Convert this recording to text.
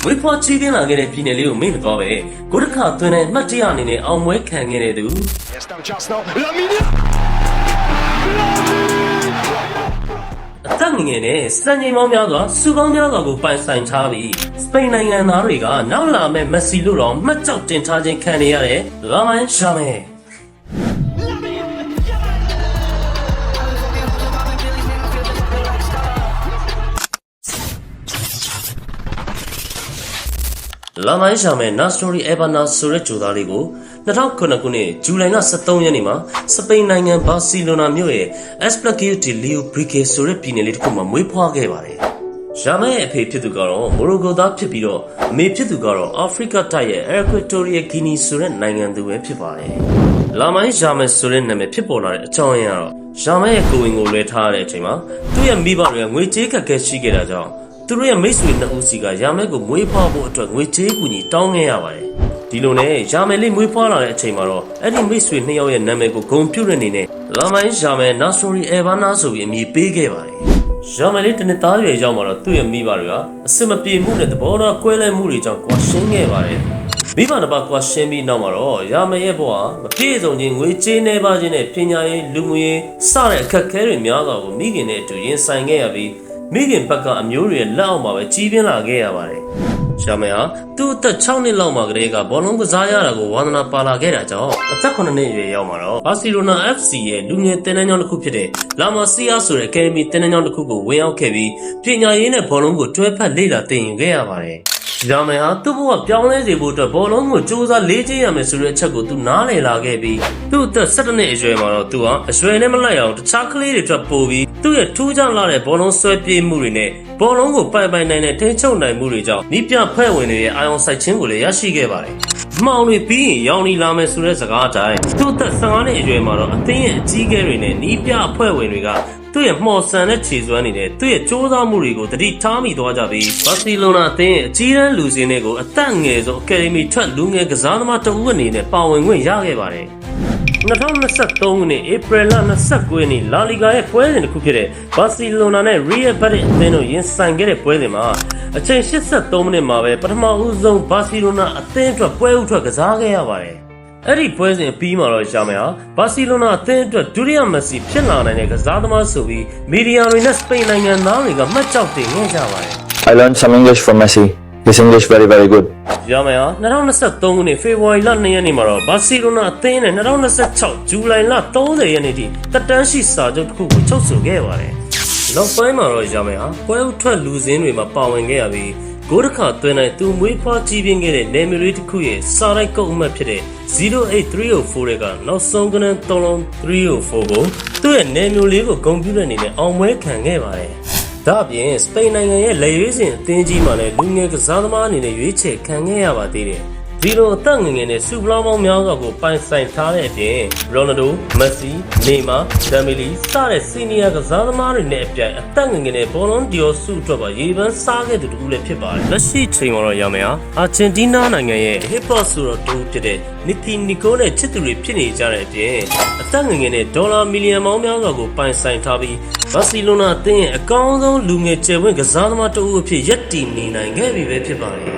မွေးဖွားချီးတင်လာခဲ့တဲ့ပြည်နယ်လေးကိုမေ့မသွားပဲကိုတခါသွင်းတဲ့မှတ်တရအနေနဲ့အောင်ပွဲခံခဲ့တဲ့သူအသက်ငယ်နဲ့စံချိန်ပေါင်းများစွာစုပေါင်းများစွာကိုပိုင်ဆိုင်ထားပြီးစပိန်နိုင်ငံသားတွေကနောက်လာမဲ့မက်ဆီလို့တော့မှတ်ကြောက်တင်ထားခြင်းခံနေရတဲ့လာမိုင်းရှာမဲလာမိုင်းရှာမဲနာစတိုရီအဗာနာဆိုတဲ့ဂျိုသားလေးကို2009ခုနှစ်ဇူလိုင်လ23ရက်နေ့မှာစပိန်နိုင်ငံဘာစီလိုနာမြို့ရဲ့ Espluguio de Llobregat ဆိုတဲ့ပြည်နယ်လေးတစ်ခုမှာမွေးဖွားခဲ့ပါတယ်။ရှာမဲရဲ့အဖေဖြစ်သူကတော့မိုရိုကိုသားဖြစ်ပြီးတော့အမေဖြစ်သူကတော့အာဖရိကတိုက်ရဲ့ Equatorial Guinea ဆိုတဲ့နိုင်ငံသူပဲဖြစ်ပါတယ်။လာမိုင်းရှာမဲဆိုတဲ့နာမည်ဖြစ်ပေါ်လာတဲ့အကြောင်းရင်းကတော့ရှာမဲရဲ့ကိုယ်ဝင်ကိုလွှဲထားတဲ့အချိန်မှာသူ့ရဲ့မိဘတွေကငွေကြေးခက်ခဲရှိခဲ့တာကြောင့်သူတို့ရဲ့မိတ်ဆွေနှစ်ဦးစီကရာမဲကိုမွေးဖွားဖို့အတွက်ငွေကြေးကူညီတောင်းခဲ့ရပါတယ်။ဒီလိုနဲ့ရာမဲလေးမွေးဖွားလာတဲ့အချိန်မှာတော့အဲ့ဒီမိတ်ဆွေနှစ်ယောက်ရဲ့နာမည်ကိုဂုဏ်ပြုတဲ့အနေနဲ့လာမိုင်းရာမဲနာဆိုရီအဗာနာဆိုပြီးအမည်ပေးခဲ့ပါတယ်။ရာမဲလေးတစ်နှစ်သားရွယ်ရောက်မှာတော့သူ့ရဲ့မိဘတွေကအစစ်မပြေမှုနဲ့သဘောထားကွဲလွဲမှုတွေကြောင့်ကွာရှင်းခဲ့ပါတယ်။မိဘတစ်ပါးကွာရှင်းပြီးနောက်မှာတော့ရာမဲရဲ့ဘဝမပြည့်စုံခြင်းငွေကြေးနှဲပါခြင်းနဲ့ပညာရေးလူမှုရေးစတဲ့အခက်အခဲတွေများစွာကိုမိခင်နဲ့အတူရင်ဆိုင်ခဲ့ရပြီးမိခင်ဘက်ကအမျိုးတွေလက်အောက်မှာပဲကြီးပြင်းလာခဲ့ရပါတယ်။ရှာမဲဟာသူ့အသက်6နှစ်လောက်မှာကလေးကဘောလုံးကစားရတာကိုဝါသနာပါလာခဲ့တာကြောင့်အသက်9နှစ်အရွယ်ရောက်မှာတော့ဘာစီလိုနာ FC ရဲ့လူငယ်တင်နန်းကျောင်းတစ်ခုဖြစ်တဲ့လာမာစီယာဆိုတဲ့အကယ်ဒမီတင်နန်းကျောင်းတစ်ခုကိုဝင်ရောက်ခဲ့ပြီးပညာရေးနဲ့ဘောလုံးကိုတွဲဖက်လေ့လာသင်ယူခဲ့ရပါတယ်။ရှာမဲဟာသူ့ဘဝပြောင်းလဲစေဖို့အတွက်ဘောလုံးကိုစူးစမ်းလေ့ကျင့်ရမယ်ဆိုတဲ့အချက်ကိုသူနားလည်လာခဲ့ပြီးသူ့အသက်17နှစ်အရွယ်မှာတော့သူဟာအရွယ်နဲ့မလိုက်အောင်တခြားကလေးတွေအတွက်ပို့ပြီးသူ့ရဲ့ထူးခြားလာတဲ့ဘောလုံးဆွဲပြေးမှုတွေနဲ့ဘောလုံးကိုပိုင်နိုင်တဲ့ထိန်းချုပ်နိုင်မှုတွေကြောင့်နီးပြဖွဲ့ဝင်တွေရဲ့အာရုံစိုက်ခြင်းကိုလည်းရရှိခဲ့ပါတယ်။မှောင်တွေပြီးရင်ရောင်နီလာမယ်ဆိုတဲ့စကားအတိုင်းသူ့အသက်15နှစ်အရွယ်မှာတော့အသင်းရဲ့အကြီးအကဲတွေနဲ့နီးပြဖွဲ့ဝင်တွေကသူ့ရဲ့မှော်ဆန်တဲ့ခြေစွမ်းနေတဲ့သူ့ရဲ့စ조사မှုတွေကိုတတိထားမိသွားကြပြီးဘာစီလိုနာအသင်းရဲ့အကြီးတန်းလူစင်းတွေကိုအသက်ငယ်ဆုံးအကယ်ဒမီထွက်လူငယ်ကစားသမားတဦးအနေနဲ့ပါဝင်ခွင့်ရခဲ့ပါတယ်။2023ခုနှစ်ဧပြီလ29ရက်နေ့လာလီဂါရဲ့ပွဲစဉ်တစ်ခုဖြစ်တဲ့ဘာစီလိုနာနဲ့ရီယယ်ဘတ်စ်အသင်းတို့ရင်ဆိုင်ခဲ့တဲ့ပွဲစဉ်မှာအချိန်83မိနစ်မှာပဲပထမဦးဆုံးဘာစီလိုနာအသင်းအတွက်ပွဲဥထွက်ကစားခဲ့ရပါတယ်။အဲ့ဒီပွဲစဉ်အပြီးမှာတော့ရှာမယ်ဟာဘာစီလိုနာအသင်းအတွက်ဒုတိယမက်ဆီဖြစ်လာနိုင်တဲ့ကစားသမားဆိုပြီးမီဒီယာတွေနဲ့စပိန်နိုင်ငံသားတွေကမှတ်ကြောက်တင်ခဲ့ကြပါတယ်။ I learned some English from Messi. His English very good. ရမယ်ဟာ2023ခုနှစ်ဖေဖော်ဝါရီလ2ရက်နေ့မှာတော့ဘာစီလိုနာအသင်းနဲ့2026ဇူလိုင်လ30ရက်နေ့ထိတက်တန်းရှိစာချုပ်တစ်ခုကိုချုပ်ဆိုခဲ့ပါတယ်။နောက်ပိုင်းမှာတော့ရမယ်ဟာပွဲဥထွက်လူစင်းတွေမှာပါဝင်ခဲ့ရပြီးဂိုးတစ်ခါသွင်းတဲ့သူမွေးဖွားကြီးပြင်းခဲ့တဲ့နယ်မြေလေးတစ်ခုရဲ့စာရိုက်ကုတ်အမှတ်ဖြစ်တဲ့08304ကနောက်ဆုံးကနန်း3လုံး304ကိုသူ့ရဲ့နယ်မြေလေးကိုဂုဏ်ပြုတဲ့အနေနဲ့အောင်ပွဲခံခဲ့ပါတယ်။ဒါ့အပြင်စပိန်နိုင်ငံရဲ့လက်ရွေးစင်အသင်းကြီးမှာလည်းလူငယ်ကစားသမားအနေနဲ့ရွေးချယ်ခံခဲ့ရပါသေးတယ်။ဒီလိုအသက်ငယ်ငယ်နဲ့စူပလောင်းပေါင်းများစွာကိုပိုင်ဆိုင်ထားတဲ့အပြင်ရိုနယ်ဒိုမက်ဆီနေမာဒမ်ဘီလီစတဲ့စီနီယာကစားသမားတွေနဲ့အပြိုင်အသက်ငယ်ငယ်နဲ့ဘောလုံးဒီယိုဆုအတွက်ပါရေပန်းစားခဲ့သူတူလည်းဖြစ်ပါတယ်လက်ရှိချိန်မှာတော့ရမယ်ဟာအာဂျင်တီးနားနိုင်ငံရဲ့ hip hop ဆိုတော့တူဖြစ်တဲ့နီတီနီကိုနဲ့ချစ်သူတွေဖြစ်နေကြတဲ့အပြင်အသက်ငယ်ငယ်နဲ့ဒေါ်လာမီလီယံပေါင်းများစွာကိုပိုင်ဆိုင်ထားပြီးဘာစီလိုနာအသင်းရဲ့အကောင်းဆုံးလူငယ်ကျယ်ဝန်းကစားသမားတဦးအဖြစ်ရပ်တည်နေနိုင်ခဲ့ပြီပဲဖြစ်ပါတယ်